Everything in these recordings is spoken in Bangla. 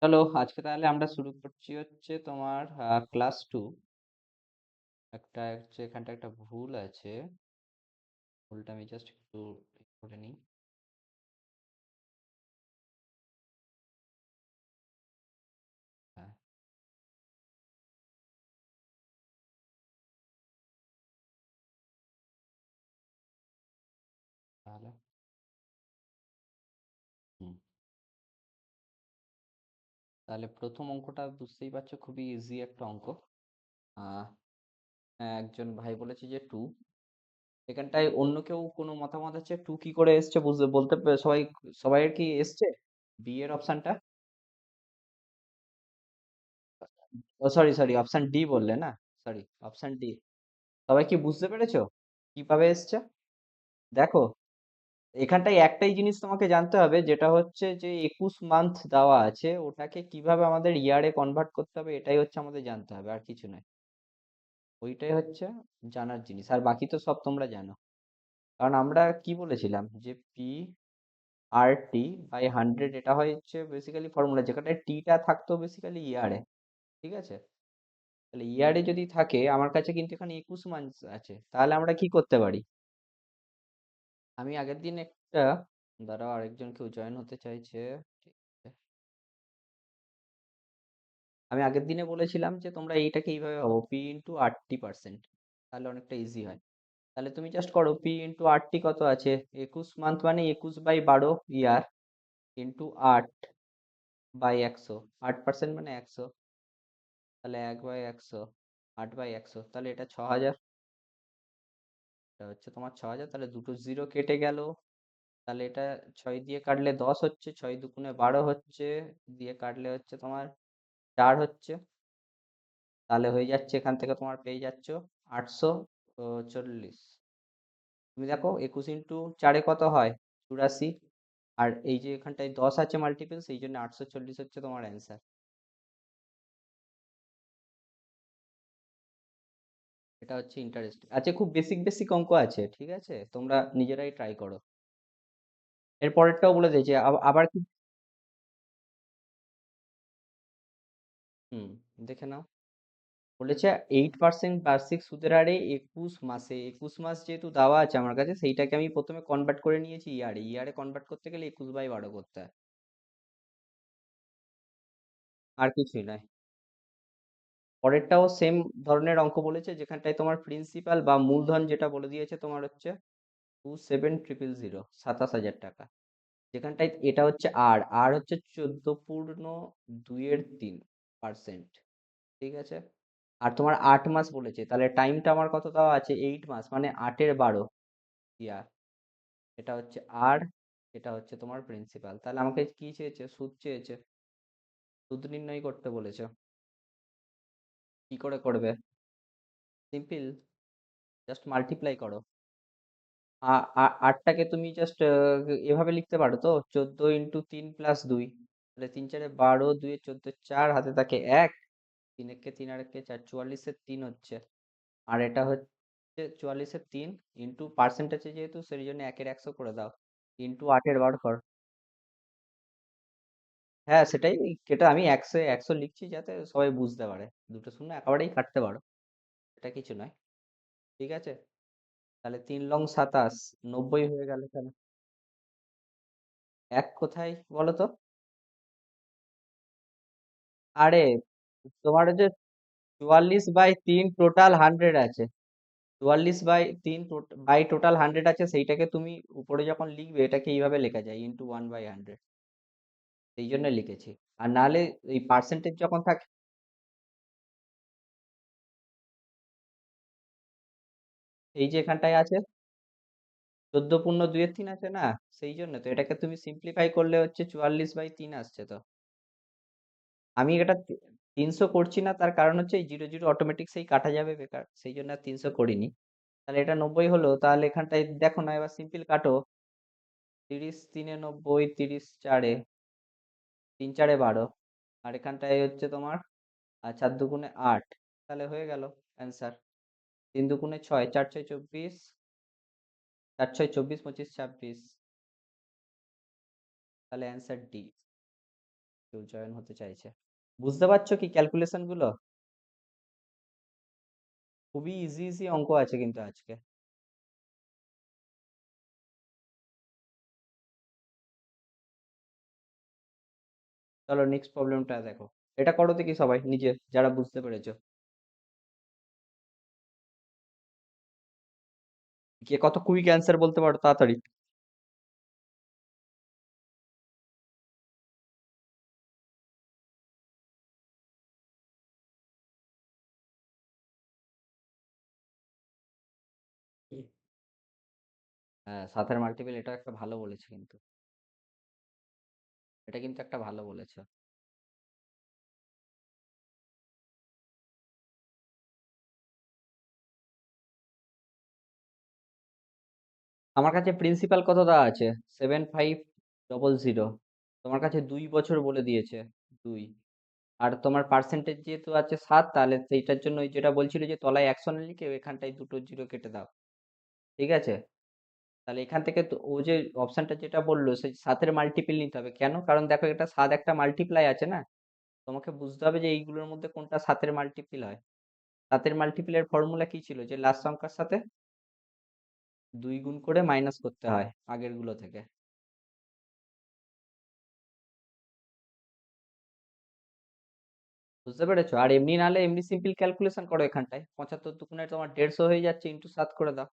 চলো আজকে তাহলে আমরা শুরু করছি হচ্ছে তোমার ক্লাস 2। একটা হচ্ছে এখানটা একটা ভুল আছে। ভুলটা আমি জাস্ট একটু করে নিই। হ্যাঁ, তাহলে হুম তাহলে প্রথম অঙ্কটা বুঝতেই পারছো, খুবই ইজি একটা অঙ্ক। আহ একজন ভাই বলেছে যে টু, এখানটায় অন্য কেউ কোনো মতামত আছে টু কি করে এসছে বুঝতে বলতে সবাই সবাইয়ের কি এসছে বি এর অপশনটা? ও সরি সরি, অপশন ডি বললে না? Sorry, option D. সবাই কি বুঝতে পেরেছো কিভাবে এসছে? দেখো, এখানটায় একটাই জিনিস তোমাকে জানতে হবে, যেটা হচ্ছে যে 21 মান্থ দেওয়া আছে, ওটাকে কিভাবে আমাদের ইয়ারে কনভার্ট করতে হবে, এটাই হচ্ছে আমাদের জানতে হবে, আর কিছু নয়। ওইটাই হচ্ছে জানার জিনিস, আর বাকি তো সব তোমরা জানো। কারণ আমরা কি বলেছিলাম যে পি আর টি বাই 100, এটা হচ্ছে বেসিক্যালি ফর্মুলা, যেখানে টিটা থাকতো বেসিক্যালি ইয়ারে। ঠিক আছে, তাহলে ইয়ারে যদি থাকে, আমার কাছে কিন্তু এখানে 21 মান্থ আছে, তাহলে আমরা কি করতে পারি? আমি আগের দিন একটা, দাঁড়াও আরেকজন কেউ জয়েন হতে চাইছে। ঠিক আছে। আমি আগের দিনে বলেছিলাম যে তোমরা এইটাকে এইভাবে ভাবো, পি ইন্টু 80%, তাহলে অনেকটা ইজি হয়। তাহলে তুমি জাস্ট করো পি ইন্টু 80 কত আছে, 21 মান্থ মানে 21/12 ইয়ার, ইন্টু 8/100, 8% মানে 100, তাহলে 1/100, 8/100, তাহলে এটা 6000। এটা হচ্ছে তোমার 6000, তাহলে দুটো জিরো কেটে গেল। তাহলে এটা 6 দিয়ে কাটলে 10 হচ্ছে, 6 দুগুণে 12 হচ্ছে, দিয়ে কাটলে হচ্ছে তোমার 4 হচ্ছে। তাহলে হয়ে যাচ্ছে, এখান থেকে তোমার পেয়ে যাচ্ছ 840। তুমি দেখো 21 ইন্টু 4 কত হয়, 84। আর এই যে এখানটায় 10 আছে মাল্টিপল, সেই জন্য 840 হচ্ছে তোমার অ্যান্সার। এটা হচ্ছে ইন্টারেস্ট আছে, খুব বেসিক বেসিক অঙ্ক আছে, ঠিক আছে, তোমরা নিজেরাই ট্রাই করো। এর পরেরটাও বলে দিয়েছে, আবার কি? হুম, দেখে নাও। বলেছে 8% বার্ষিক সুদের হারে 21 মাসে, 21 মাস যেহেতু দেওয়া আছে আমার কাছে, সেইটাকে আমি প্রথমে কনভার্ট করে নিয়েছি ইয়ারে। ইয়ারে কনভার্ট করতে গেলে 21/12 করতে হয়, আর কিছুই নয়। পরেরটাও সেম ধরনের অঙ্ক বলেছে, যেখানটায় তোমার প্রিন্সিপাল বা মূলধন যেটা বলে দিয়েছে তোমার হচ্ছে 27,000, 27,000 টাকা। যেখানটায় এটা হচ্ছে আর আর হচ্ছে 14.2%। ঠিক আছে, আর তোমার 8 মাস বলেছে, তাহলে টাইমটা আমার কত দেওয়া আছে, 8 মাস মানে 8/12 ইয়ার। এটা হচ্ছে আর, এটা হচ্ছে তোমার প্রিন্সিপাল। তাহলে আমাকে কি চেয়েছে, সুদ চেয়েছে, সুদ নির্ণয় করতে বলেছে। কি করে করবে? সিম্পল, জাস্ট মাল্টিপ্লাই করো। আটটাকে তুমি জাস্ট এভাবে লিখতে পারো তো, 14 ইন্টু 3 প্লাস 2, তাহলে 3 4 12, 2 14, 4 হাতে থাকে 1, 3 একে 3 আর একে 4, 44-এর 3 হচ্ছে। আর এটা হচ্ছে 44-এর 3 ইন্টু পার্সেন্টেজে, যেহেতু সেই জন্য 1-এর 100 করে দাও, ইন্টু 8-এর বার কর। হ্যাঁ সেটাই, এটা আমি 100 100 লিখছি যাতে সবাই বুঝতে পারে, দুটো শূন্য একেবারেই কাটতে পারো, এটা কিছু নয়। ঠিক আছে, তাহলে 3 লং 27, 90 হয়ে গেল কেন? এক কোথায় বলো তো? আরে, তোমার যে 44/3 টোটাল 100 আছে, 44/3 বাই টোটাল 100 আছে, সেইটাকে তুমি উপরে যখন লিখবে এটাকে এইভাবে লেখা যায়, ইন্টু 1/100, সেই জন্য লিখেছি। আর নাহলে এই পার্সেন্টেজ যখন থাকে, এই যে এখানটায় আছে 14.2-এর 3 আছে না, সেই জন্য তো এটাকে তুমি সিম্পলিফাই করলে হচ্ছে 44/3 আসছে তো। আমি এটা 300 করছি না, তার কারণ হচ্ছে এই জিরো জিরো অটোমেটিক সেই কাটা যাবে বেকার, সেই জন্য আর 300 করিনি। তাহলে এটা 90 হলো, তাহলে এখানটায় দেখো না, এবার সিম্পল কাটো। 30 3-এ 90, 30 4-এ, 3 4-এ 12, আর এখানটায় হচ্ছে তোমার 4 দুগুণে 8, তাহলে হয়ে গেল অ্যান্সার। 3 দুগুণে 6, 4 6 24, 4 6 24, 25 26, তাহলে অ্যান্সার ডি। কেউ জয়েন হতে চাইছে। বুঝতে পারছো কি ক্যালকুলেশন গুলো? খুবই ইজি ইজি অঙ্ক আছে কিন্তু আজকে। চলো নেক্সট প্রবলেমটা দেখো। এটা করো দেখি সবাই নিজে, যারা বুঝতে পেরেছো। কে কত কুইক অ্যান্সার বলতে পারো তাড়াতাড়ি। হ্যাঁ, সাতের মাল্টিপল, এটা একটা ভালো বলেছে কিন্তু। এটা কিন্তু একটা ভালো বলেছে। আমার কাছে প্রিন্সিপাল কত দেওয়া আছে? 7500। তোমার কাছে 2 বছর বলে দিয়েছে। 2। আর তোমার পার্সেন্টেজ যেহেতু আছে 7, তাহলে সেইটার জন্য ওই যেটা বলছিল যে তলায় 100 না লিখে এখানটায় দুটো জিরো কেটে দাও। ঠিক আছে? তাহলে এখান থেকে তো ও যে অপশনটা যেটা বললো সেই 7-এর মাল্টিপল নিতে হবে। কেন? কারণ দেখো এটা 7 একটা মাল্টিপ্লাই আছে না। তোমাকে বুঝতে হবে যে এইগুলোর মধ্যে কোনটা 7-এর মাল্টিপল হয়। 7-এর মাল্টিপলের ফর্মুলা কি ছিল? যে লাস্ট সংখ্যার সাথে 2 গুণ করে মাইনাস করতে হয় আগের গুলো থেকে। বুঝতে পেরেছো? আর এমনি নাহলে এমনি সিম্পল ক্যালকুলেশন করো এখানটায়। 75 দুগুণে তোমার 150 হয়ে যাচ্ছে, ইন্টু 7 করে দাও।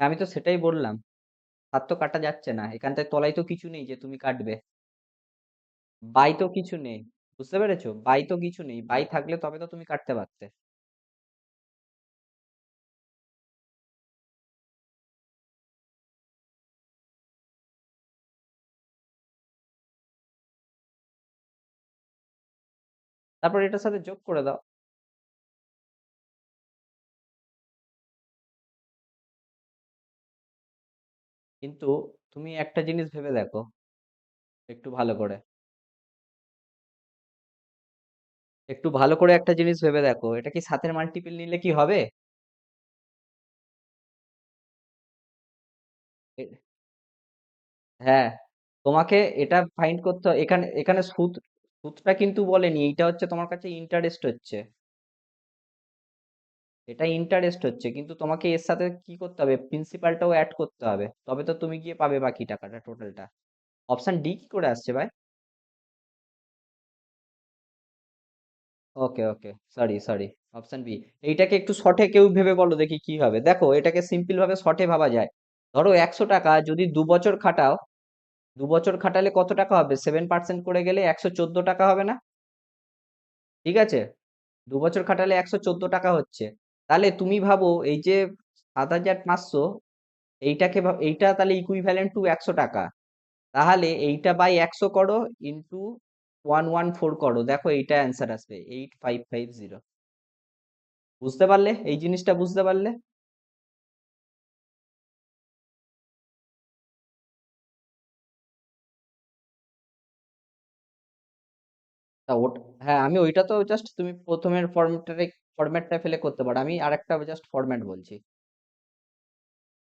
আমি তো সেটাই বললাম। 7 তো কাটা যাচ্ছে না, এখানটায় তলায় তো কিছু নেই যে তুমি কাটবে। বাই তো কিছু নেই। বুঝতে পেরেছো? বাই তো কিছু নেই, বাই থাকলে তবে তো তুমি কাটতে পারতে। তারপর এটার সাথে যোগ করে দাও। কিন্তু তুমি একটা জিনিস ভেবে দেখো একটু ভালো করে। একটু ভালো করে একটা জিনিস ভেবে দেখো, এটা কি 7-এর মাল্টিপল নিলে কি হবে? এ- হ্যাঁ, তোমাকে এটা ফাইন্ড করতে হবে। এখানে এখানে সুদটা কিন্তু বলেনি, এইটা হচ্ছে তোমার কাছে ইন্টারেস্ট হচ্ছে। এটা ইন্টারেস্ট হচ্ছে, কিন্তু তোমাকে এর সাথে কি করতে হবে? প্রিন্সিপালটাও অ্যাড করতে হবে, তবে তো তুমি গিয়ে পাবে বাকি টাকাটা টোটালটা। অপশন ডি কি করে আসছে ভাই? Okay okay, sorry sorry. Option B. এইটাকে একটু শর্টে কেউ ভেবে বলো দেখি কি হবে। দেখো এটাকে সিম্পল ভাবে শর্টে ভাবা যায়। ধরো 100 টাকা যদি 2 বছর খাটাও, 2 বছর খাটালে কত টাকা হবে? 7% করে গেলে 114 টাকা হবে না? ঠিক আছে? 2 বছর খাটালে 114 টাকা হচ্ছে। তাহলে তুমি ভাবো এই যে 7,500, এইটা তাহলে ইকুইভ্যালেন্ট টু 100 টাকা। তাহলে এইটা বাই 100 করো, ইন্টু 114 করো, দেখো এইটা অ্যান্সার আসবে 8550। বুঝতে পারলে? এই জিনিসটা বুঝতে পারলে? তা ওটা, হ্যাঁ আমি ওইটা তো জাস্ট তুমি প্রথমের ফরম্যাটটা ফেলে করতে পারো। আমি আরেকটা জাস্ট ফরম্যাট বলছি,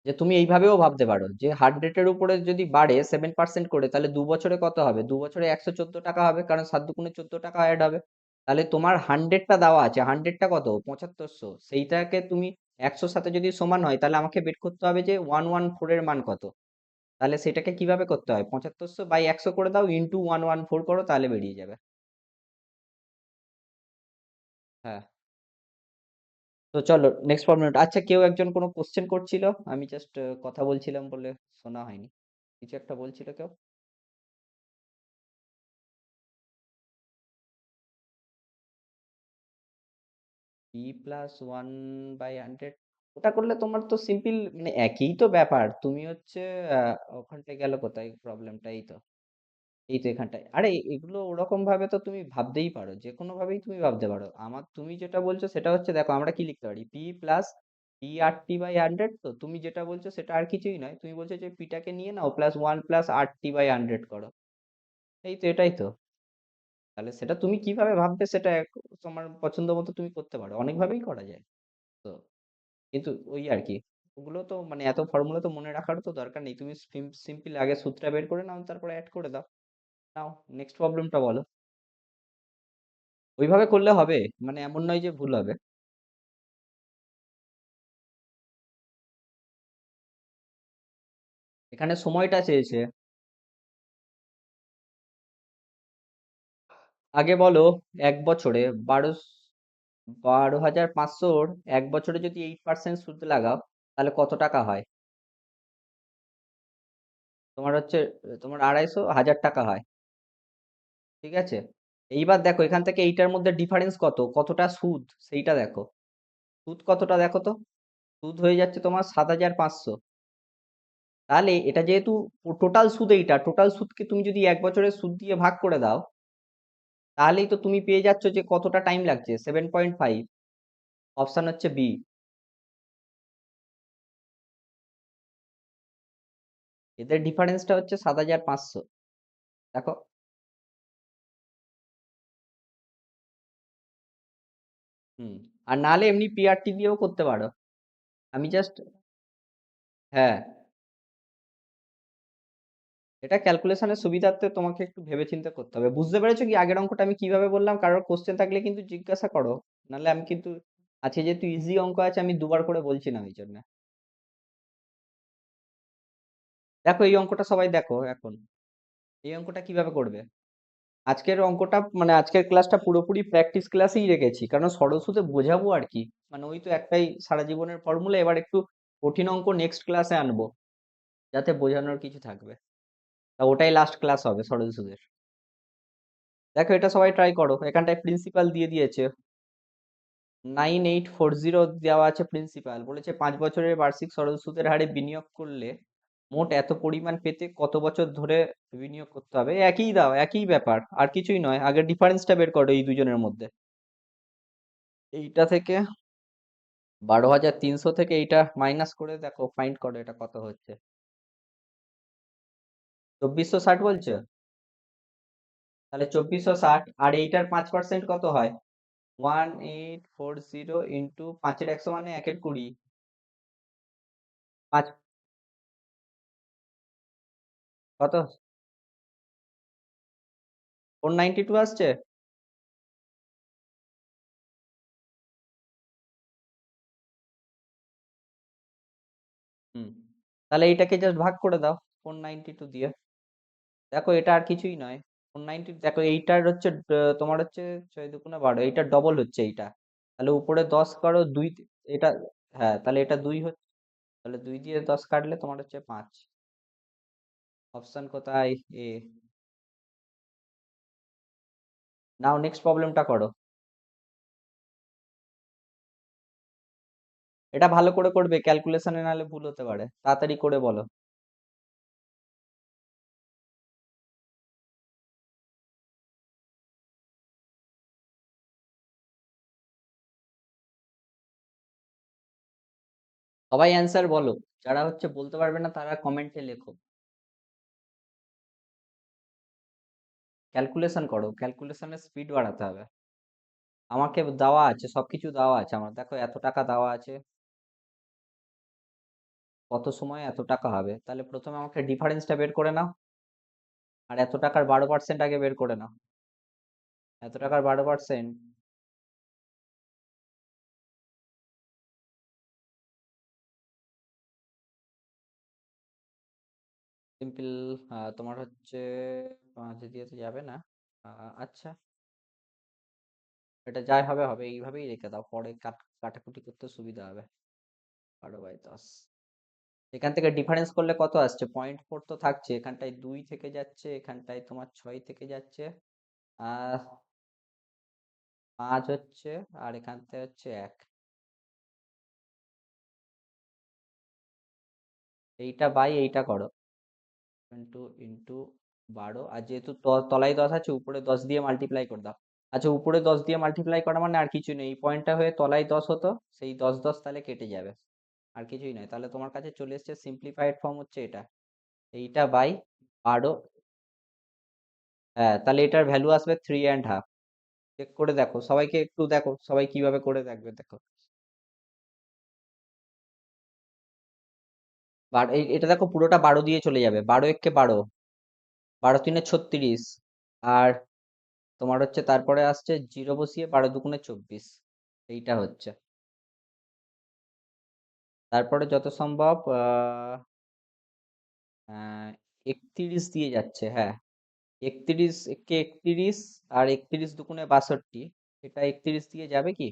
যে তুমি এইভাবেও ভাবতে পারো যে 100-এর উপরে যদি বাড়ে 7% করে, তাহলে 2 বছরে কত হবে? 2 বছরে 114 টাকা হবে, কারণ 7 দুগুণে 14 টাকা অ্যাড হবে। তাহলে তোমার 100টা দেওয়া আছে, 100টা কত? 7500। সেইটাকে তুমি 100 সাথে যদি সমান হয়, তাহলে আমাকে বের করতে হবে যে 114 এর মান কত। তাহলে সেটাকে কিভাবে করতে হয়? 7500 বাই 100 করে দাও, ইন্টু 114 করো, তাহলে বেরিয়ে যাবে। হ্যাঁ। তো চলো নেক্সট ফর্মুলা। আচ্ছা, কেউ একজন কোনো কোশ্চেন করছিল, আমি জাস্ট কথা বলছিলাম বলে শোনা হয়নি। কিছু একটা বলছিল কেউ। p+1/100, ওটা করলে তোমার তো সিম্পল, মানে একই তো ব্যাপার। তুমি হচ্ছে ওখানটায় গেল কোথায় প্রবলেমটা? এই তো, এই তো এখানটায়। আরে এগুলো ওরকম ভাবে তো তুমি ভাবতেই পারো, যে কোনো ভাবেই তুমি ভাবতে পারো। তুমি যেটা বলছো সেটা হচ্ছে, দেখো আমরা কি লিখতে পারি? p+p/100। তো তুমি যেটা বলছো সেটা আর কিছুই নয়, তুমি বলছো যে পিটাকে নিয়ে নাও, +1+RT/100 করো। এই তো, এটাই তো। তাহলে সেটা তুমি কিভাবে ভাববে সেটা তোমার পছন্দ মতো তুমি করতে পারো, অনেকভাবেই করা যায়। তো কিন্তু ওই আর কি, ওগুলো তো মানে এত ফর্মুলা তো মনে রাখার তো দরকার নেই, তুমি সিম্পল আগে সূত্রটা বের করে নাও, তারপরে অ্যাড করে দাও। নাও, নেক্সট প্রবলেমটা বলো। ওইভাবে করলে হবে, মানে এমন নয় যে ভুল হবে। এখানে সময়টা চেয়েছে। আগে বলো, এক বছরে 12,500 এক বছরে যদি 8% সুদ লাগাও, তাহলে কত টাকা হয়? তোমার হচ্ছে, তোমার 250,000 টাকা হয়। ঠিক আছে, এইবার দেখো এখান থেকে এইটার মধ্যে ডিফারেন্স কত, কতটা সুদ সেইটা দেখো। সুদ কতটা দেখো তো। সুদ হয়ে যাচ্ছে তোমার 7,500। তাহলে এটা যেহেতু টোটাল সুদ, এইটা টোটাল সুদকে তুমি যদি এক বছরের সুদ দিয়ে ভাগ করে দাও, তাহলেই তো তুমি পেয়ে যাচ্ছ যে কতটা টাইম লাগছে, 7.5। অপশন হচ্ছে বি। এদের ডিফারেন্সটা হচ্ছে 7,500। দেখো। হুম। আর নাহলে এমনি পিআরটি দিয়েও করতে পারো। আমি জাস্ট, হ্যাঁ, এটা ক্যালকুলেশনের সুবিধার্থে তোমাকে একটু ভেবেচিন্তে করতে হবে। বুঝতে পেরেছো কি আগের অঙ্কটা আমি কিভাবে বললাম? কারোর কোশ্চেন থাকলে কিন্তু জিজ্ঞাসা করো, নাহলে আমি কিন্তু, আজকে যেহেতু ইজি অঙ্ক আছে আমি দুবার করে বলছি না ওই জন্য। দেখো এই অঙ্কটা সবাই দেখো এখন। এই অঙ্কটা কিভাবে করবে? আজকের অঙ্কটা মানে আজকের ক্লাসটা পুরোপুরি প্র্যাকটিস ক্লাসেই রেখেছি, কারণ সরস্বতী বোঝাবো আর কি। মানে ওই তো একটাই সারা জীবনের ফর্মুলা, এবার একটু কঠিন অঙ্ক নেক্সট ক্লাসে আনবো, যাতে বোঝানোর কিছু থাকবে। তা ওটাই লাস্ট ক্লাস হবে সরস্বতীর। দেখো এটা সবাই ট্রাই করো, এখানটায় প্রিন্সিপাল দিয়ে দিয়েছে 9840 দেওয়া আছে। প্রিন্সিপাল বলেছে 5 বছরের বার্ষিক সরল সুদের হারে বিনিয়োগ করলে মোট এত পরিমাণ পেতে কত বছর ধরে বিনিয়োগ করতে হবে। একই দাও, একই ব্যাপার, আর কিছুই নয়। আগে ডিফারেন্সটা বের করো এই দুজনের মধ্যে। এইটা থেকে 12,300 থেকে এইটা মাইনাস করে দেখো, ফাইন্ড করো এটা কত হচ্ছে। 2460 বলছো? তাহলে 2460, আর এইটার 5% কত হয়? 1840 ইন্টু 5-এর 100 মানে 1-এর 20। পাঁচ, কত? 492 আসছে। হুম। তাহলে এইটাকে জাস্ট ভাগ করে দাও 492 দিয়ে। দেখো এটা আর কিছুই নয়। 490, দেখো এইটার হচ্ছে তোমার হচ্ছে 6 2 12, এইটার ডবল হচ্ছে এইটা। তাহলে উপরে 10 করো, দুই, এটা, হ্যাঁ তাহলে এটা 2 হচ্ছে। তাহলে 2 দিয়ে 10 কাটলে তোমার হচ্ছে 5। অপশন কোথায়? এ। নাও নেক্সট প্রবলেমটা করো। এটা ভালো করে করবে, ক্যালকুলেশনে নাহলে ভুল হতে পারে, তাড়াতাড়ি করে বলো। সবাই অ্যান্সার বলো, যারা হচ্ছে বলতে পারবে না তারা কমেন্টে লেখো। ক্যালকুলেশন করো, ক্যালকুলেশনের স্পিড বাড়াতে হবে। আমাকে দেওয়া আছে, সবকিছু দেওয়া আছে আমার, দেখো এত টাকা দেওয়া আছে, কত সময় এত টাকা হবে। তাহলে প্রথমে আমাকে ডিফারেন্সটা বের করে নাও, আর এত টাকার 12% আগে বের করে নাও। এত টাকার 12%, সিম্পল। তোমার হচ্ছে 5 দিয়ে তো যাবে না। আচ্ছা, এটা যাই হবে হবে, এইভাবেই রেখে দাও, পরে কাটাকুটি করতে সুবিধা হবে। 12/10, এখান থেকে ডিফারেন্স করলে কত আসছে? 0.4 তো থাকছে, এখানটায় 2 থেকে যাচ্ছে, এখানটায় তোমার 6 থেকে যাচ্ছে, আহ 5 হচ্ছে, আর এখানটায় হচ্ছে 1। এইটা বাই এইটা করো, ইন্টু ইন্টু 12, আর যেহেতু তলায় 10 আছে, উপরে 10 দিয়ে মাল্টিপ্লাই করে দাও। আচ্ছা, উপরে 10 দিয়ে মাল্টিপ্লাই করা মানে আর কিছু নেই, এই পয়েন্টটা হয়ে তলায় 10 হতো, সেই 10 10 তাহলে কেটে যাবে, আর কিছুই নয়। তাহলে তোমার কাছে চলে এসেছে সিম্পলিফাইড ফর্ম হচ্ছে এটা, এইটা বাই 12। হ্যাঁ, তাহলে এটার ভ্যালু আসবে 3.5। চেক করে দেখো, সবাইকে একটু দেখো সবাই কিভাবে করে দেখবে, দেখো। এটা দেখো পুরোটা 12 দিয়ে চলে যাবে, 12 একে 12, 12 3 36, আর তোমার হচ্ছে তারপরে আসছে জিরো বসিয়ে 12 2 24, এইটা হচ্ছে। তারপরে যত সম্ভব 31 দিয়ে যাচ্ছে, হ্যাঁ। 31 কে 31, আর 31 2 62, এটা 31 দিয়ে যাবে কি?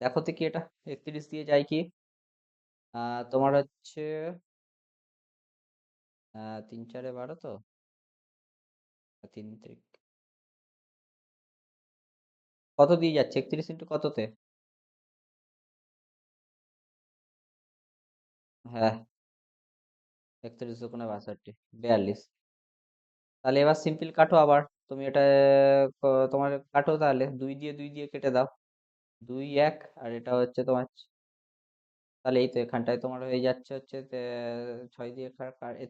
দেখো তো কি এটা 31 দিয়ে যায় কি? তোমার হচ্ছে 3 4 12 তো, 3 কত দিয়ে যাচ্ছে 31 ইন্টু কততে? হ্যাঁ, 31 2 62, 42। তাহলে এবার সিম্পল কাটো আবার, তুমি এটা তোমার কাটো, তাহলে 2 দিয়ে 2 দিয়ে কেটে দাও, 2 1, আর এটা হচ্ছে তোমার, তাহলে এই তো এখানটায় তোমার হয়ে যাচ্ছে হচ্ছে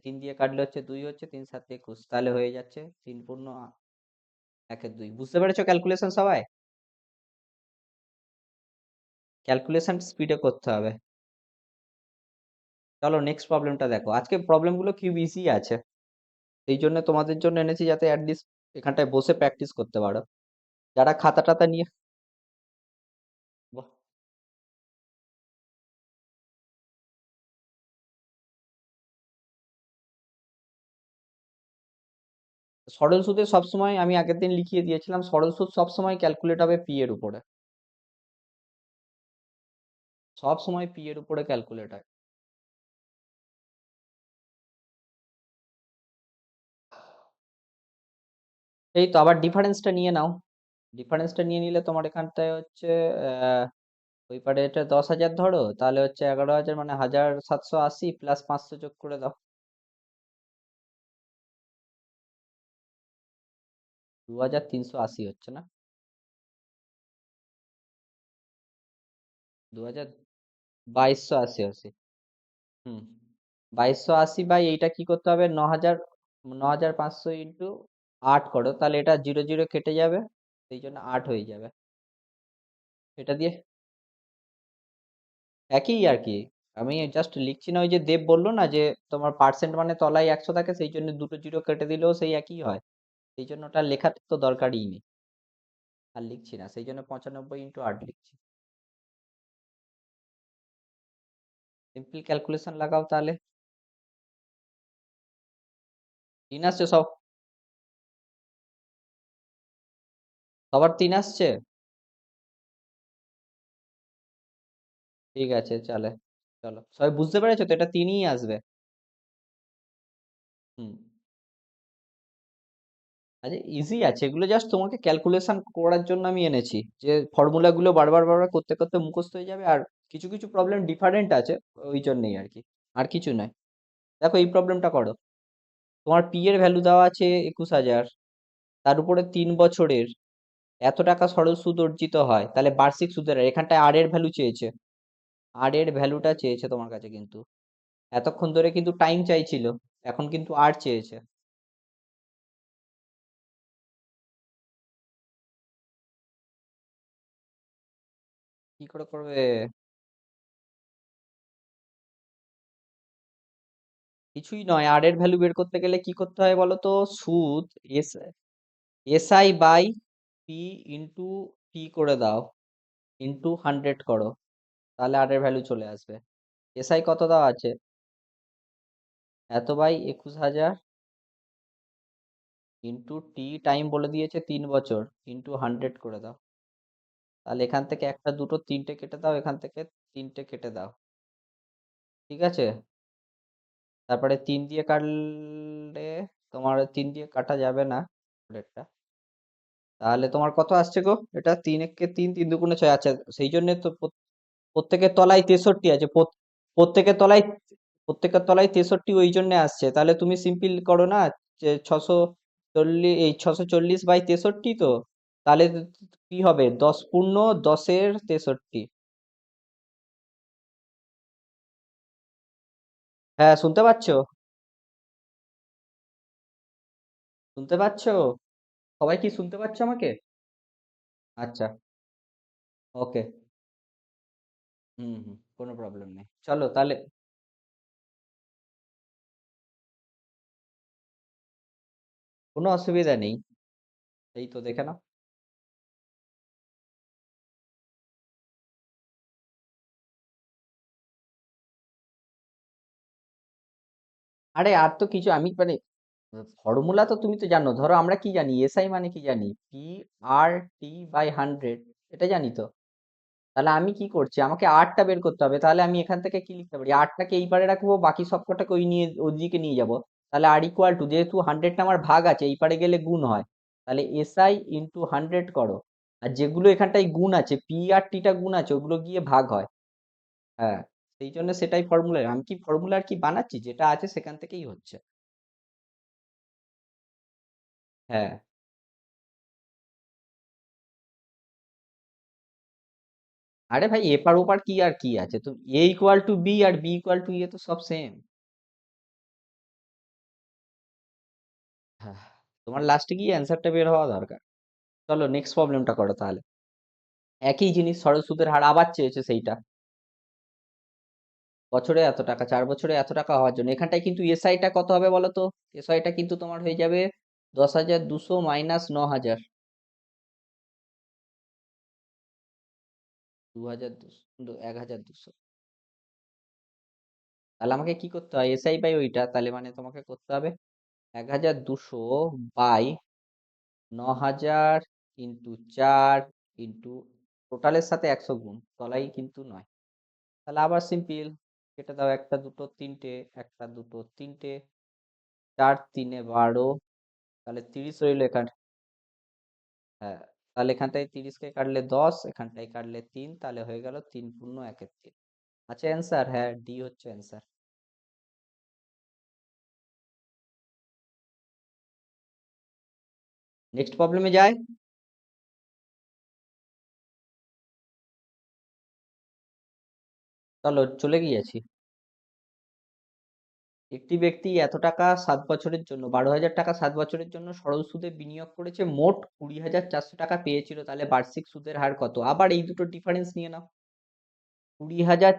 3 দিয়ে কাটলে হচ্ছে 2 হচ্ছে, 3 7 21, তাহলে হয়ে যাচ্ছে 3 পূর্ণ 1 এর 2। বুঝতে পেরেছো ক্যালকুলেশন সবাই? ক্যালকুলেশন স্পিডে করতে হবে। চলো নেক্সট প্রবলেমটা দেখো, আজকে প্রবলেমগুলো খুব ইজি আছে, এই জন্য তোমাদের জন্য এনেছি যাতে অ্যাটলিস্ট এখানটায় বসে প্র্যাকটিস করতে পারো, যারা খাতা টাতা নিয়ে। বাহ, সরল সুদে সবসময় আমি আগের দিন লিখিয়ে দিয়েছিলাম, সরল সুদ সবসময় ক্যালকুলেট হবে পি এর উপরে, সব সময় পি এর উপরে ক্যালকুলেট হয়। এই তো আবার ডিফারেন্সটা নিয়ে নাও, ডিফারেন্সটা নিয়ে নিলে তোমার এখানটায় হচ্ছে আহ, ওই পারে এটা 10,000 ধরো, তাহলে হচ্ছে 11,000, মানে 1,780 প্লাস 500 যোগ করে দাও। 2,380 হচ্ছে না? 2,000, 2,280, হুম, 2,280 বাই এইটা কি করতে হবে, 9,500 ইন্টু 8 করো, তাহলে এটা জিরো জিরো কেটে যাবে, সেই জন্য 8 হয়ে যাবে। এটা দিয়ে একই আর কি, আমি জাস্ট লিখছি না, ওই যে দেব বললো না যে তোমার পার্সেন্ট মানে তলায় 100 থাকে, সেই জন্য দুটো জিরো কেটে দিলেও সেই একই হয়, সেই জন্য ওটা লেখার তো দরকারই নেই, আর লিখছি না, সেই জন্য 95 ইন্টু 8 লিখছি। সিম্পল ক্যালকুলেশন লাগাও তাহলে। 3 আসছে সব, সবার 3 আসছে, ঠিক আছে চলে, চলো সবাই বুঝতে পেরেছো তো, এটা 3ই আসবে। হুম, আচ্ছা ইজি আছে এগুলো, জাস্ট তোমাকে ক্যালকুলেশন করার জন্য আমি এনেছি, যে ফর্মুলা গুলো বারবার বারবার করতে করতে মুখস্থ হয়ে যাবে, আর কিছু কিছু প্রবলেম ডিফারেন্ট আছে, ওই জন্যই আর কি, আর কিছু নয়। দেখো এই প্রবলেমটা করো, তোমার পি এর ভ্যালু দেওয়া আছে 21,000, তার উপরে 3 বছরের এত টাকা সরল সুদ অর্জিত হয়, তাহলে বার্ষিক সুদের হার, এখানটায় আর এর ভ্যালু চেয়েছে, আর এর ভ্যালুটা চেয়েছে তোমার কাছে, কিন্তু এতক্ষণ ধরে কিন্তু টাইম চাইছিল, এখন কিন্তু আর চেয়েছে। কি করে করবে? কিছুই নয়, আর এর ভ্যালু বের করতে গেলে কি করতে হয় বলো তো, সুদ S SI by P into P করে দাও, ইন্টু 100 করো, তাহলে আর এর ভ্যালু চলে আসবে। এসআই কত দেওয়া আছে, এত বাই 21,000, ইন্টু টি টাইম বলে দিয়েছে 3 বছর, ইন্টু 100 করে দাও, তাহলে এখান থেকে একটা দুটো তিনটে কেটে দাও, এখান থেকে তিনটে কেটে দাও, ঠিক আছে। তারপরে 3 দিয়ে কাটলে, তোমার 3 দিয়ে কাটা যাবে না পরেরটা, তাহলে তোমার কত আসছে গো, এটা 3 1 কে 3, 3 2 6, আচ্ছা, সেই জন্য তো প্রত্যেকের তলায় 63 আছে, প্রত্যেকের তলায়, প্রত্যেকের তলায় 63, ওই জন্য আসছে। তাহলে তুমি সিম্পল করো না, যে 640, এই 640/63 তো, তাহলে কি হবে, 10 পূর্ণ 10 এর 63। হ্যাঁ, শুনতে পাচ্ছো? শুনতে পাচ্ছো? সবাই কি শুনতে পাচ্ছ আমাকে? আচ্ছা, ওকে, হুম হুম, কোনো প্রবলেম নেই, চলো তাহলে। কোনো অসুবিধা নেই, এই তো দেখে নাও। আরে আর তো কিছু আমি মানে ফর্মুলা তো তুমি তো জানো, ধরো আমরা কি জানি, এসআই মানে কি জানি, P/T/100, এটা জানি তো। তাহলে আমি কি করছি, আমাকে আরটা বের করতে হবে, তাহলে আমি এখান থেকে কি লিখতে পারি, আরটাকে এই পারে রাখবো, বাকি সব কটাকে ওইদিকে নিয়ে যাব। তাহলে আর ইকুয়াল টু, যেহেতু 100টা আমার ভাগ আছে, এই পারে গেলে গুণ হয়, তাহলে SI × 100 করো। আর যেগুলো এখানটায় গুণ আছে, P আর T গুণ আছে, ওগুলো গিয়ে ভাগ হয়। হ্যাঁ, সেই জন্য সেটাই ফর্মুলা, আমি কি ফর্মুলার কি বানাচ্ছি, যেটা আছে সেখান থেকেই হচ্ছে। হ্যাঁ। আরে ভাই, এপার ওপার কি আর কি আছে, তো A = B R B = A তো সব সেম। হ্যাঁ, তোমার লাস্টে গিয়ে অ্যান্সারটা বের হওয়া দরকার। চলো নেক্সট প্রবলেমটা করো তাহলে। একই জিনিস, সরল সুদের হার আবার চেয়েছে সেইটা। বছরে এত টাকা, 4 বছরে এত টাকা হওয়ার জন্য এখানটায় কিন্তু এসআইটা কত হবে বলো তো। এসআইটা কিন্তু তোমার হয়ে যাবে 10,200 মাইনাস 9,000, 2,200, 1,200। তাহলে আমাকে কি করতে হয়, এসআই বাই ওইটা, তাহলে মানে তোমাকে করতে হবে 1,200 বাই 9,000 ইন্টু 4 ইন্টু টোটালের সাথে 100 গুণ, তলাই কিন্তু নয়। তাহলে আবার সিম্পল, কেটে দাও, একটা দুটো তিনটে, একটা দুটো তিনটে, 4 3 12, তাহলে 30 রইলো এখানে। হ্যাঁ, তাহলে এখানটায় 30কে কাটলে 10, এখানটায় কাটলে 3, তাহলে হয়ে গেল 3×1 = 3। আচ্ছা অ্যান্সার, হ্যাঁ ডি হচ্ছে অ্যান্সার। নেক্সট প্রবলেমে যায়। চলো চলে গিয়েছি। একটি ব্যক্তি এত টাকা 7 বছরের জন্য, 12,000 টাকা 7 বছরের জন্য সরল সুদে বিনিয়োগ করেছে, মোট 20,400 টাকা পেয়েছিল, তাহলে বার্ষিক সুদের হার কত। আবার এই দুটো ডিফারেন্স নিয়ে নাও। 20,000,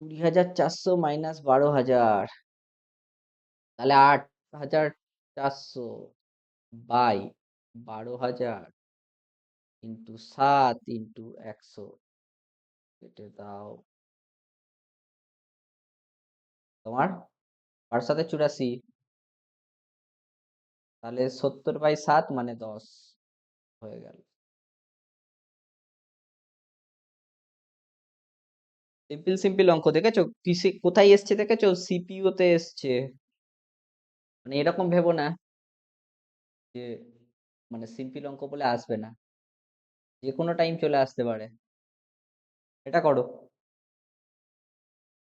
20,400 মাইনাস 12,000, তাহলে 8,400 বাই 12,000 ইন্টু 7 ইন্টু 100, কেটে দাও তোমার 8 7 84, তাহলে 70/7 মানে 10 হয়ে গেল। সিম্পল সিম্পল অঙ্ক দেখেছো, কিসে কোথায় এসছে দেখেছো, সিপিইউ তে এসছে। মানে এরকম ভেবো না যে মানে সিম্পল অঙ্ক বলে আসবে না, যে কোনো টাইম চলে আসতে পারে। এটা করো।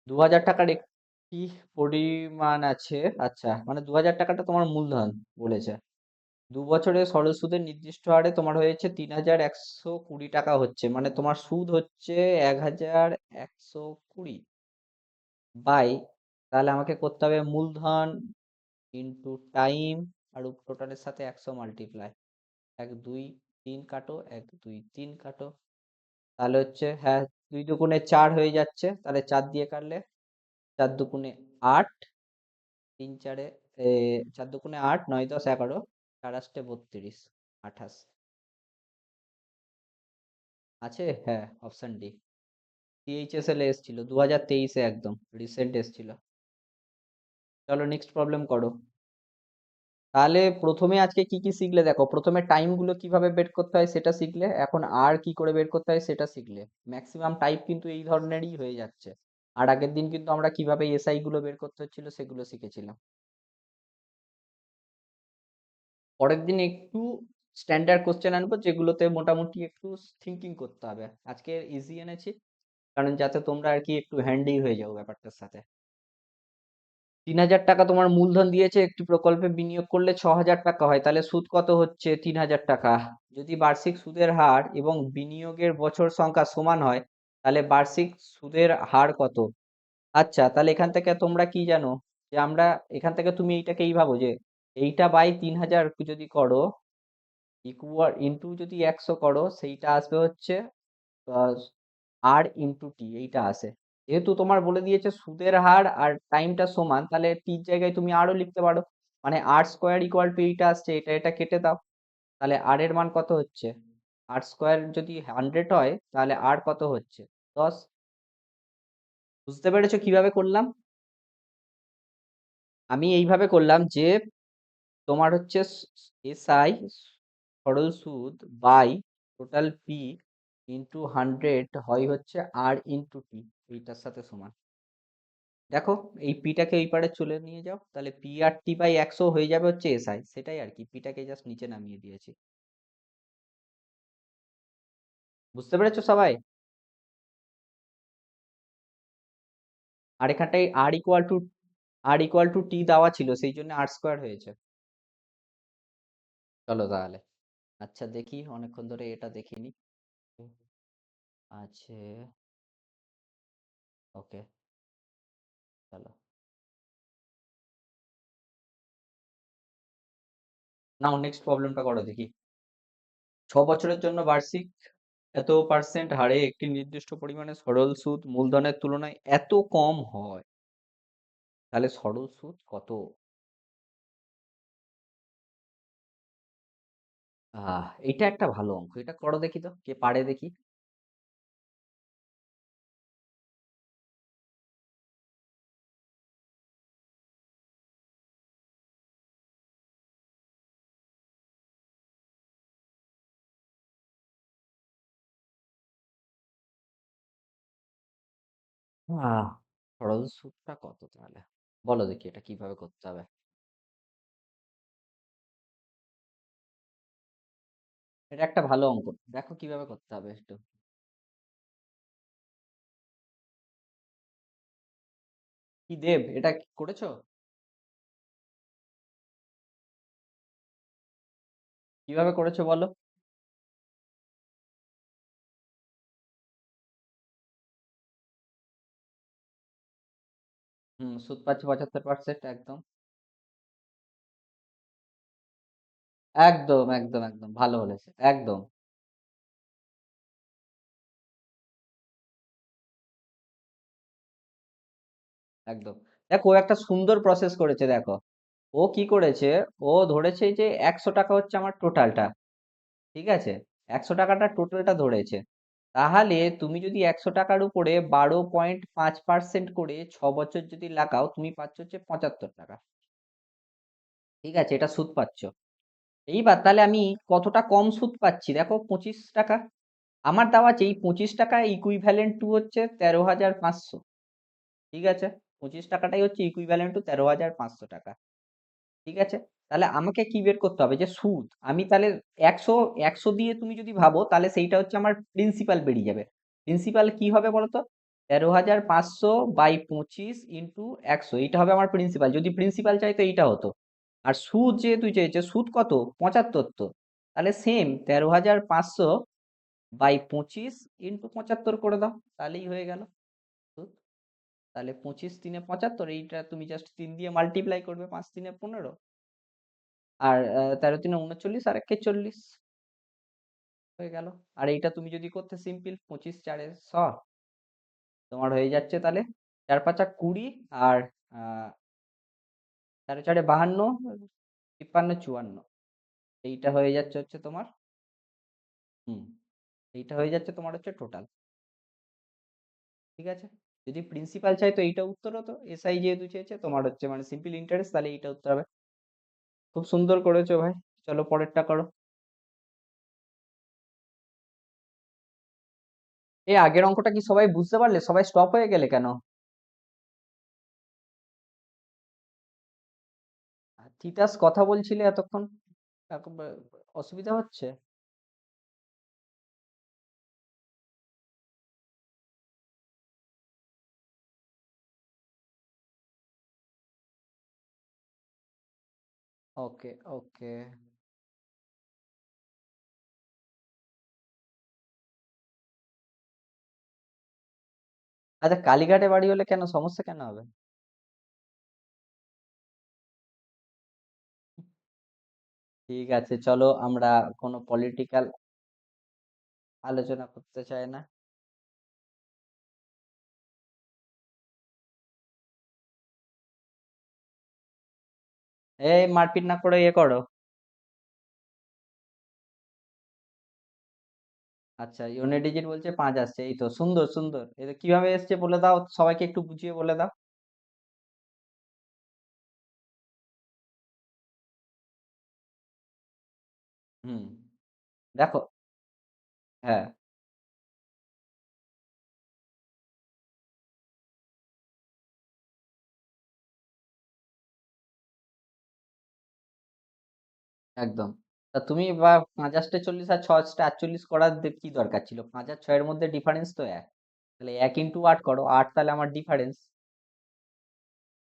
2,000 টাকার একটি পরিমাণ আছে, আচ্ছা মানে 2,000 টাকাটা তোমার মূলধন বলেছে। 2 বছরে সরল সুদের নির্দিষ্ট হারে তোমার হয়েছে 3,120 টাকা হচ্ছে, মানে তোমার সুদ হচ্ছে 1,120 বাই, তাহলে আমাকে করতে হবে মূলধন ইন্টু টাইম আর টোটালের সাথে 100 মাল্টিপ্লাই। 1 2 3 কাটো, 1 2 3 কাটো, তাহলে হচ্ছে হ্যাঁ 2 2 গুণে 4 হয়ে যাচ্ছে, তাহলে 4 দিয়ে কাটলে 4 2 গুণে 8, 3 4 4 2 গুণে 8, 9 10 11, 4 8 32, 28 আছে। হ্যাঁ, অপশন ডি। সিএইচএসএল এ এসেছিল 2023-এ, একদম রিসেন্ট এসেছিল। চলো নেক্সট প্রবলেম করো। তাহলে প্রথমে আজকে কি কি শিখলে দেখো, প্রথমে টাইম গুলো কিভাবে বের করতে হয় সেটা শিখলে, এখন আর কি করে বের করতে হয় সেটা শিখলে। ম্যাক্সিমাম টাইপ কিন্তু এই ধরনেরই হয়ে যাচ্ছে। আর আগের দিন কিন্তু আমরা কিভাবে এসআই গুলো বের করতে হচ্ছিল সেগুলো শিখেছিলাম। পরের দিন একটু স্ট্যান্ডার্ড কোশ্চেন আনবো, যেগুলোতে মোটামুটি একটু থিঙ্কিং করতে হবে। আজকে ইজি এনেছি, কারণ যাতে তোমরা আর কি একটু হ্যান্ডি হয়ে যাও ব্যাপারটার সাথে। 3,000 টাকা তোমার মূলধন দিয়েছে, একটি প্রকল্পে বিনিয়োগ করলে 6,000 টাকা হয়, তাহলে সুদ কত হচ্ছে 3,000 টাকা। যদি বার্ষিক সুদের হার এবং বিনিয়োগের বছর সংখ্যা সমান হয়, তাহলে বার্ষিক সুদের হার কত। আচ্ছা, তাহলে এখান থেকে তোমরা কি জানো, যে আমরা এখান থেকে তুমি এইটাকে এই ভাবো যে এইটা বাই 3,000 যদি করো, ইকুয়াল ইন্টু যদি 100 করো, সেইটা আসবে হচ্ছে আর ইন্টু টি, এইটা আসে। যেহেতু তোমার বলে দিয়েছে সুদের হার আর টাইমটা সমান, তাহলে টির জায়গায় তুমি আরও লিখতে পারো, মানে আর স্কোয়ার ইকুয়াল টু এইটা আসছে, এটা এটা কেটে দাও, তাহলে আর এর মান কত হচ্ছে? আর স্কোয়ার যদি 100 হয় তাহলে আর কত হচ্ছে? 10। বুঝতে পেরেছো কিভাবে করলাম? আমি এইভাবে করলাম যে তোমার হচ্ছে এসআই সরল সুদ বাই টোটাল পি ইন্টু 100 হয় হচ্ছে আর ইন্টু টি, এইটার সাথে সমান। দেখো এই পিটাকে ওই পারে চলে নিয়ে যাও, তাহলে পি আর টি বাই 100 হয়ে যাবে হচ্ছে এসআই, সেটাই আর কি, পিটাকে জাস্ট নিচে নামিয়ে দিয়েছি। বুঝতে পেরেছো সবাই? আর এখানটায় আর ইকুয়াল টু টি দেওয়া ছিল, সেই জন্য আর স্কোয়ার হয়েছে। চলো তাহলে, আচ্ছা দেখি, অনেকক্ষণ ধরে এটা দেখিনি। আছে, ওকে, চলো। নাও নেক্সট প্রবলেমটা করো দেখি। 6 বছরের জন্য বার্ষিক এত পার্সেন্ট হারে একটি নির্দিষ্ট পরিমাণে সরল সুদ মূলধনের তুলনায় এত কম হয়, তাহলে সরল সুদ কত? এটা একটা ভালো অঙ্ক, এটা করো দেখি তো, কে পারে দেখি। আহ সরল সুদটা কত তাহলে, বলো দেখি এটা কিভাবে করতে হবে। এটা একটা ভালো অঙ্ক, দেখো কিভাবে করতে হবে একটু। কি দেব, এটা করেছো? কিভাবে করেছো বলো? সুদ পাচ্ছি 75%, একদম একদম একদম একদম ভালো বলেছে, একদম একদম। দেখো ও একটা সুন্দর প্রসেস করেছে, দেখো ও কি করেছে, ও ধরেছে যে 100 টাকা হচ্ছে আমার টোটালটা, ঠিক আছে, 100 টাকাটা টোটালটা ধরেছে। তাহলে তুমি যদি 100 টাকার উপরে 12.5% করে 6 বছর যদি লাগাও, তুমি পাচ্ছ হচ্ছে 75 টাকা, ঠিক আছে, এটা সুদ পাচ্ছ। এইবার তাহলে আমি কতটা কম সুদ পাচ্ছি, দেখো 25 টাকা। আমার দেওয়া আছে এই 25 টাকা ইকুইভ্যালেন্ট টু হচ্ছে 13,500, ঠিক আছে, 25 টাকাটাই হচ্ছে ইকুইভ্যালেন্ট টু 13,500 টাকা, ঠিক আছে। তাহলে আমাকে কি বের করতে হবে, যে সুদ আমি তাহলে একশো একশো দিয়ে তুমি যদি ভাবো, তাহলে সেইটা হচ্ছে আমার প্রিন্সিপাল বেরিয়ে যাবে। প্রিন্সিপাল কি হবে বলতো? 13,500/25 ইন্টু 100, এইটা হবে আমার প্রিন্সিপাল। যদি প্রিন্সিপাল চাই তো এইটা হতো। আর সুদ যেহেতু চেয়েছে, সুদ কত? 75 তো, তাহলে সেম 13,500/25 ইন্টু 75 করে দাও, তাহলেই হয়ে গেল সুদ। তাহলে 25×3 = 75, এইটা তুমি জাস্ট 3 দিয়ে মাল্টিপ্লাই করবে, 5×3 = 15, আর 13×3 = 39, আর 1 কে 40, হয়ে গেল। আর এইটা তুমি যদি করতে সিম্পল, 25×4 = 100, তোমার হয়ে যাচ্ছে তাহলে 4×5 = 20, আর 4×4 = 52, 53, 54, এইটা হয়ে যাচ্ছে হচ্ছে তোমার, হুম, এইটা হয়ে যাচ্ছে তোমার হচ্ছে টোটাল, ঠিক আছে। যদি প্রিন্সিপাল চাই তো এইটা উত্তর হতো, এসআই যেহেতু চেয়েছে তোমার হচ্ছে মানে সিম্পল ইন্টারেস্ট, তাহলে এইটা উত্তর হবে। খুব সুন্দর করেছো ভাই, চলো পরেরটা করো। এই আগের অঙ্কটা কি সবাই বুঝতে পারলে? সবাই স্টপ হয়ে গেলে কেন? তিতাস কথা বলছিলে এতক্ষণ, এখন অসুবিধা হচ্ছে? ওকে ওকে। আচ্ছা কালীঘাটে বাড়ি হলে কেন, সমস্যা কেন হবে? ঠিক আছে, চলো আমরা কোনো পলিটিক্যাল আলোচনা করতে চাই না। এই মারপিট না করে করো। আচ্ছা, ইউনিট ডিজিট বলছে 5 আসছে, এই তো সুন্দর সুন্দর। এটা কিভাবে এসছে বলে দাও, সবাইকে একটু বুঝিয়ে বলে দাও। হুম। দেখো। হ্যাঁ, একদম। তা তুমি বা 5 × 8 = 40 আর 6 × 8 = 48 করার কি দরকার ছিল? 5 আর 6 এর মধ্যে ডিফারেন্স তো 1। তাহলে 1 × 8 করো, 8 তাহলে আমার ডিফারেন্স।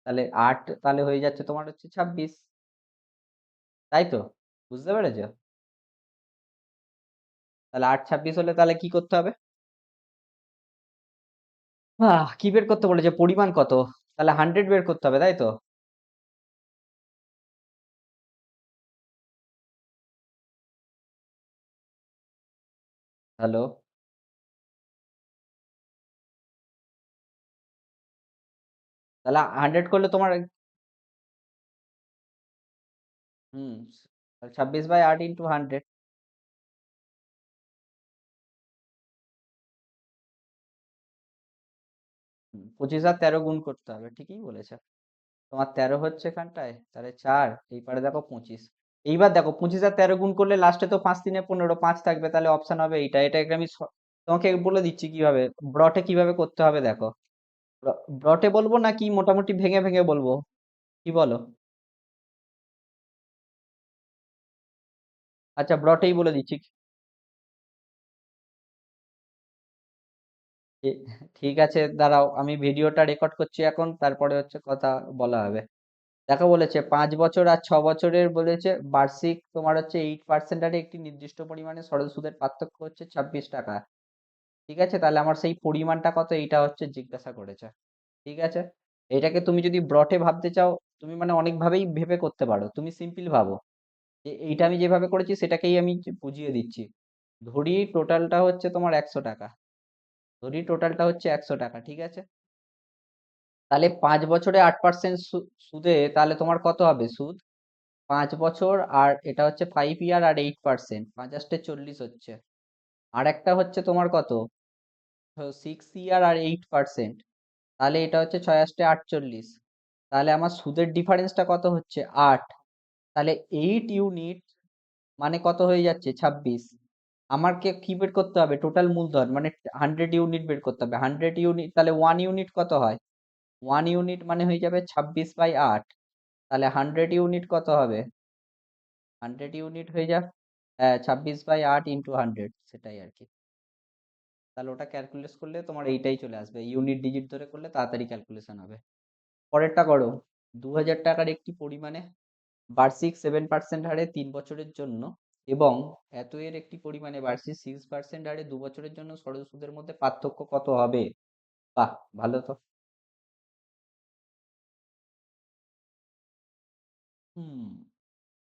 তাহলে 8 তাহলে হয়ে যাচ্ছে তোমার হচ্ছে 26। তাই তো? বুঝতে পেরেছো? তাহলে 8 26 হলে তাহলে কি করতে হবে? কি বের করতে বলেছে? পরিমাণ কত? তাহলে 100 বের করতে হবে, তাই তো? হ্যালো? তাহলে 100 করলে তোমার, হুম, 26/8 × 100। 25 আর 13 গুণ করতে হবে, ঠিকই বলেছে। তোমার 13 হচ্ছে এখানটায়, তাহলে 4, এই পারে দেখো 25। এইবার দেখো 25 আর 13 গুণ করলে লাস্টে তো 5×3 = 15, 5 থাকবে, তাহলে অপশন হবে এইটা। এটাকে আমি তোমাকে বলে দিচ্ছি কিভাবে, ব্রটে কিভাবে করতে হবে দেখো। ব্রটে বলবো নাকি মোটামুটি ভেঙে ভেঙে বলবো, কি বলো? আচ্ছা, ব্রটেই বলে দিচ্ছি। এ- ঠিক আছে, দাঁড়াও, আমি ভিডিওটা রেকর্ড করছি এখন, তারপরে হচ্ছে কথা বলা হবে। দেখো বলেছে 5 বছর আর 6 বছরের বলেছে বার্ষিক তোমার হচ্ছে 8% হারে একটি নির্দিষ্ট পরিমাণে সরল সুদের পার্থক্য হচ্ছে 26 টাকা। ঠিক আছে, তাহলে আমার সেই পরিমাণটা কত এইটা হচ্ছে জিজ্ঞাসা করেছে। ঠিক আছে। এটাকে তুমি যদি ব্রটে ভাবতে চাও, তুমি মানে অনেক ভাবেই ভেবে করতে পারো, তুমি সিম্পল ভাবো। এইটা আমি যেভাবে করেছি সেটাকেই আমি বুঝিয়ে দিচ্ছি। ধরি টোটালটা হচ্ছে তোমার 100 টাকা। ধরি টোটালটা হচ্ছে 100 টাকা, ঠিক আছে। তাহলে 5 বছরে 8% সুদে তাহলে তোমার কত হবে সুদ? 5 বছর, আর এটা হচ্ছে 5 ইয়ার আর 8%, 5 × 8 = 40 হচ্ছে। আর একটা হচ্ছে তোমার কত, 6 ইয়ার আর 8%, তাহলে এটা হচ্ছে 6 × 8 = 48। তাহলে আমার সুদের ডিফারেন্সটা কত হচ্ছে? 8। তাহলে 8 ইউনিট মানে কত হয়ে যাচ্ছে? 26। আমাকে কি বের করতে হবে? টোটাল মূলধন মানে 100 ইউনিট বের করতে হবে। 100 ইউনিট, তাহলে 1 ইউনিট কত হয়? 1 ইউনিট মানে হয়ে যাবে 26/8। তাহলে 100 ইউনিট কত হবে? 100 ইউনিট হয়ে যাবে 26/8 × 100, সেটাই আর কি। তাহলে ওটা ক্যালকুলেট করলে তোমার এইটাই চলে আসবে, ইউনিট ডিজিট ধরে করলে তাড়াতাড়ি ক্যালকুলেশন হবে। পরেরটা করো। 2000 টাকার একটি পরিমাণে বার্ষিক 7% হারে 3 বছরের জন্য এবং এত এর একটি পরিমাণে বার্ষিক 6% হারে 2 বছরের জন্য সরল সুদের মধ্যে পার্থক্য কত হবে? বাহ, ভালো তো। হুম,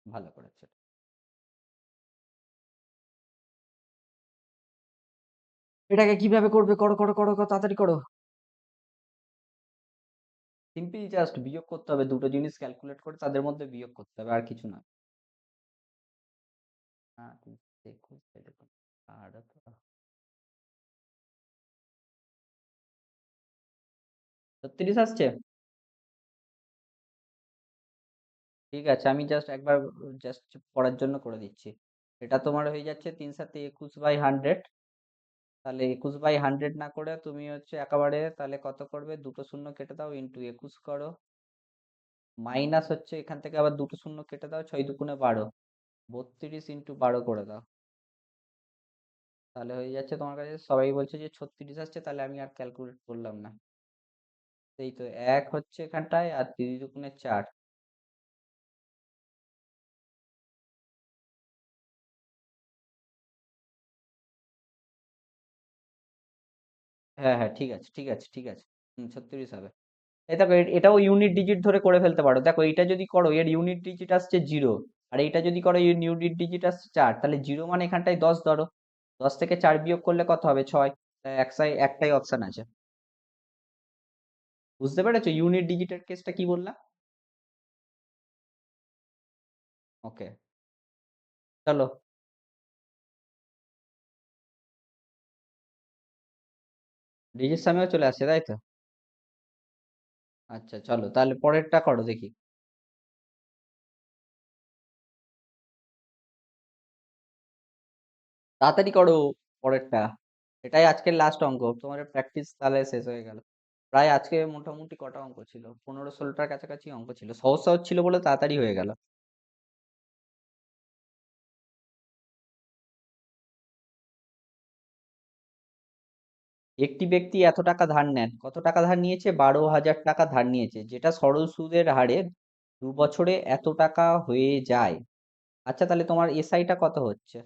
ভালো করেছে। এটাকে কিভাবে করবে? করো করো করো করো, তাড়াতাড়ি করো। সিম্পল, জাস্ট বিয়োগ করতে হবে, দুটো জিনিস ক্যালকুলেট করে তাদের মধ্যে বিয়োগ করতে হবে, আর কিছু না। হ্যাঁ, দেখুন দেখুন। আর তো 36 আসছে। ঠিক আছে, আমি জাস্ট একবার জাস্ট পড়ার জন্য করে দিচ্ছি। এটা তোমার হয়ে যাচ্ছে 3×7 = 21/100। তাহলে 21/100 না করে তুমি হচ্ছে একেবারে তাহলে কত করবে? দুটো শূন্য কেটে দাও, ইন্টু 21 করো, মাইনাস হচ্ছে এখান থেকে আবার দুটো শূন্য কেটে দাও, 6 × 2 = 12, 32 × 12 করে দাও। তাহলে হয়ে যাচ্ছে তোমার কাছে, সবাই বলছে যে 36 আসছে, তাহলে আমি আর ক্যালকুলেট করলাম না। এই তো এক হচ্ছে এখানটায়, আর 3×2 = 4। হ্যাঁ হ্যাঁ, ঠিক আছে ঠিক আছে ঠিক আছে। 36 হবে। এই দেখো, এটাও ইউনিট ডিজিট ধরে করে ফেলতে পারো। দেখো এইটা যদি করো, এর ইউনিট ডিজিট আসছে 0, আর এইটা যদি করো এর ইউনিট ডিজিট আসছে 4, তাহলে 0 মানে এখানটায় 10 ধরো। 10 থেকে 4 বিয়োগ করলে কত হবে? 6। একটাই অপশন আছে। বুঝতে পেরেছো ইউনিট ডিজিটের কেসটা কি বললাম? ওকে, চলো। ডিজিট সামেও চলে আসছে, তাই তো? আচ্ছা, চলো তাহলে পরেরটা করো দেখি। তাড়াতাড়ি করো পরেরটা। এটাই আজকের লাস্ট অঙ্ক, তোমার প্র্যাকটিস তাহলে শেষ হয়ে গেল। প্রায় আজকে মোটামুটি কটা অঙ্ক ছিল, 15-16টার কাছাকাছি অঙ্ক ছিল, সহজ সহজ ছিল বলে তাড়াতাড়ি হয়ে গেল। একটি ব্যক্তি এত টাকা ধার নেন, কত টাকা ধার নিয়েছে? 12,000 টাকা ধার নিয়েছে, যেটা সরল সুদের হারে 2 বছরে এত টাকা হয়ে যায়। আচ্ছা, তাহলে তোমার এসআইটা কত হচ্ছে?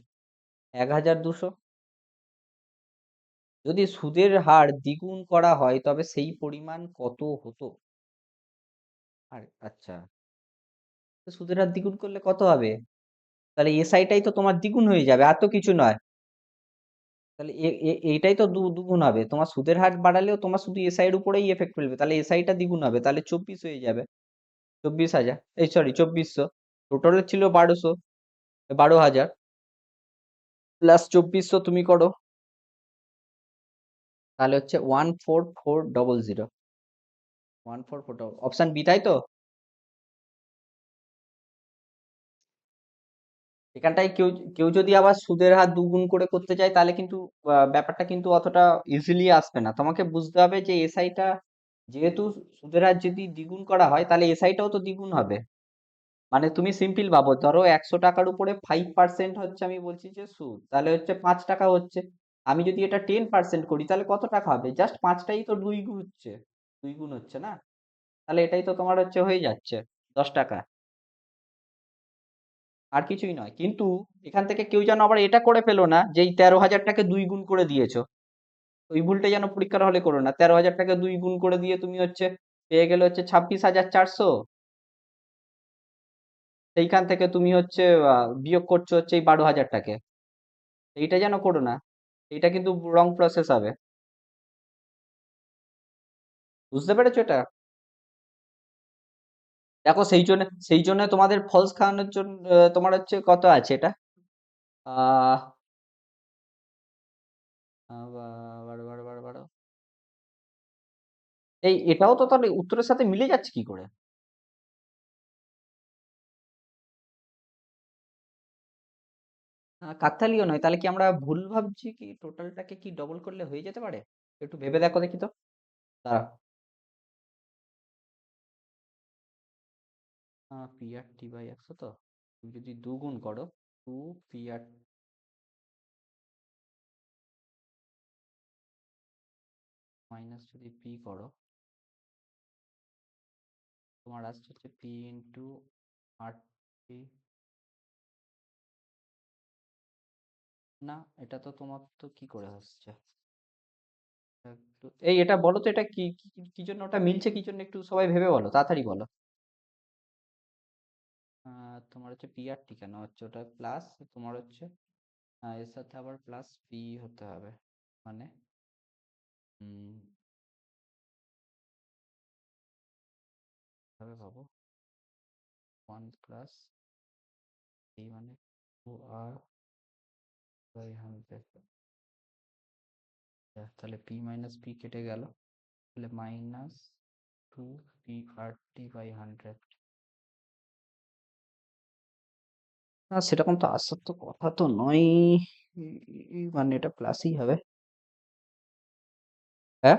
1,200। যদি সুদের হার দ্বিগুণ করা হয় তবে সেই পরিমাণ কত হতো? আর আচ্ছা, তো সুদের হার দ্বিগুণ করলে কত হবে? তাহলে এসআইটাই তো তোমার দ্বিগুণ হয়ে যাবে, আর তো কিছু নয়। তাহলে এইটাই তো দুগুণ হবে, তোমার সুদের হার বাড়ালেও তোমার শুধু এসআই এর উপরেই এফেক্ট ফেলবে, তাহলে এসআইটা দ্বিগুণ হবে, তাহলে 24 হয়ে যাবে। 24,000, এই সরি 2400। টোটালে ছিল 1200, 12,000 প্লাস 2400 তুমি করো, তাহলে হচ্ছে 14400। 144, অপশন বি, তাই তো? এখানটায় কেউ কেউ যদি আবার সুদের হার দুগুণ করে করতে চায় তাহলে কিন্তু ব্যাপারটা কিন্তু অতটা ইজিলি আসবে না, তোমাকে বুঝতে হবে যে এসআইটা যেহেতু সুদের হার যদি দ্বিগুণ করা হয় তাহলে এসআইটাও তো দ্বিগুণ হবে। মানে তুমি সিম্পল ভাবো, ধরো 100 টাকার উপরে 5% হচ্ছে, আমি বলছি যে সুদ, তাহলে হচ্ছে 5 টাকা হচ্ছে। আমি যদি এটা 10% করি তাহলে কত টাকা হবে? জাস্ট পাঁচটাই তো দুই গুণ হচ্ছে, দুই গুণ হচ্ছে না? তাহলে এটাই তো তোমার হচ্ছে হয়ে যাচ্ছে 10 টাকা, আর কিছুই নয়। কিন্তু এখান থেকে কেউ যেন আবার এটা করে ফেলো না যে এই 13,000টাকে দুই গুণ করে দিয়েছো, ওই ভুলটা যেন পরীক্ষার হলে করো না। 13,000টাকে দুই গুণ করে দিয়ে তুমি হচ্ছে পেয়ে গেলে হচ্ছে 26,400, সেইখান থেকে তুমি হচ্ছে বিয়োগ করছো হচ্ছে এই 12,000টাকে, এইটা যেন করো না, এটা কিন্তু রং প্রসেস হবে। বুঝতে পেরেছো এটা? দেখো, সেই জন্য তোমাদের ফলস খাওয়ানোর জন্য তোমার হচ্ছে কত আছে এটা, আহ বারো বারো বারো বারো, এটাও তো তাহলে উত্তরের সাথে মিলে যাচ্ছে কি করে? কাকতালীয় নয়, তাহলে কি আমরা ভুল ভাবছি? কি টোটালটাকে কি ডবল করলে হয়ে যেতে পারে? একটু ভেবে দেখো দেখি তো। দাঁড়াও, পি আর টি বাই 100, তো তুমি যদি দুগুণ করো, 2 পি আর মাইনাস যদি পি করো, তোমার আসছে হচ্ছে পি ইন্টু আর টি। না, এটা তো তোমার তো কি করে হচ্ছে? এটা বলো তো, এটা কি কি কি জন্য ওটা মিলছে, কি জন্য একটু সবাই ভেবে বলো, তাড়াতাড়ি বলো। তোমার হচ্ছে পি আর টি কেন হচ্ছে, ওটা প্লাস, তোমার হচ্ছে এর সাথে আবার প্লাস পি হতে হবে, মানে হুম, ভাবে ভাবো, 1 প্লাস পি মানে 2r/100, তাহলে পি মাইনাস পি কেটে গেল, তাহলে মাইনাস 2 পি আর টি/100। না, সেরকম তো আসার তো কথা তো নয়, মানে এটা প্লাসই হবে। হ্যাঁ,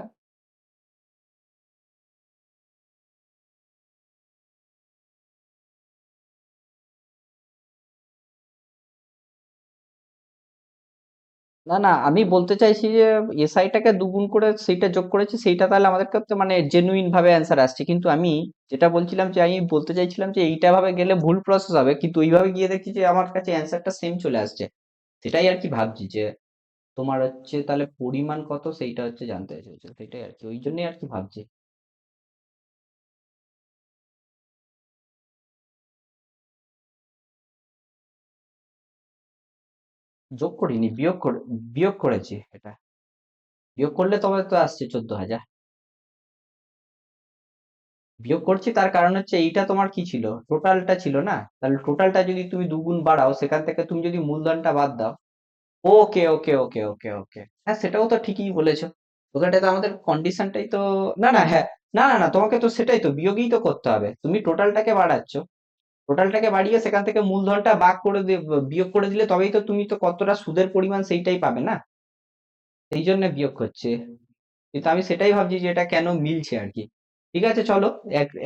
না না, আমি বলতে চাইছি যে এসআইটাকে দুগুণ করে সেইটা যোগ করেছি, সেইটা তাহলে আমাদের কাছে মানে জেনুইন ভাবে অ্যান্সার আসছে, কিন্তু আমি যেটা বলছিলাম যে আমি বলতে চাইছিলাম যে এইটা ভাবে গেলে ভুল প্রসেস হবে, কিন্তু ওইভাবে গিয়ে দেখছি যে আমার কাছে অ্যান্সারটা সেম চলে আসছে। সেটাই আর কি ভাবছি যে তোমার হচ্ছে তাহলে পরিমাণ কত সেইটা হচ্ছে জানতে চাইছো, সেটাই আর কি, ওই জন্যই আর কি ভাবছি। যোগ করিনি, বিয়োগ করেছি এটা। বিয়োগ করলে তোমার তো আসছে 14,000। বিয়োগ করছি তার কারণ হচ্ছে এইটা তোমার কি ছিল, টোটালটা ছিল না? তাহলে টোটালটা যদি তুমি দুগুণ বাড়াও, সেখান থেকে তুমি যদি মূলধনটা বাদ দাও। ওকে ওকে ওকে ওকে ওকে, হ্যাঁ সেটাও তো ঠিকই বলেছো। ওখানটা তো আমাদের কন্ডিশনটাই তো, না না হ্যাঁ, না না না, তোমাকে তো সেটাই তো বিয়োগই তো করতে হবে, তুমি টোটালটাকে বাড়াচ্ছ, টোটালটাকে বাড়িয়ে সেখান থেকে মূলধনটা বাদ করে দিয়ে বিয়োগ করে দিলে তবেই তো তুমি তো কতটা সুদের পরিমাণ সেইটাই পাবে না, সেই জন্য বিয়োগ করছে। কিন্তু আমি সেটাই ভাবছি যে এটা কেন মিলছে আর কি। ঠিক আছে চলো,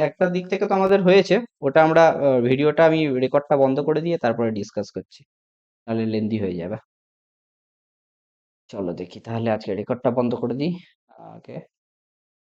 একটা দিক থেকে তো আমাদের হয়েছে, ওটা আমরা ভিডিওটা আমি রেকর্ডটা বন্ধ করে দিয়ে তারপরে ডিসকাস করছি, তাহলে লেন্দি হয়ে যাবে। চলো দেখি তাহলে আজকে রেকর্ডটা বন্ধ করে দিই। ওকে।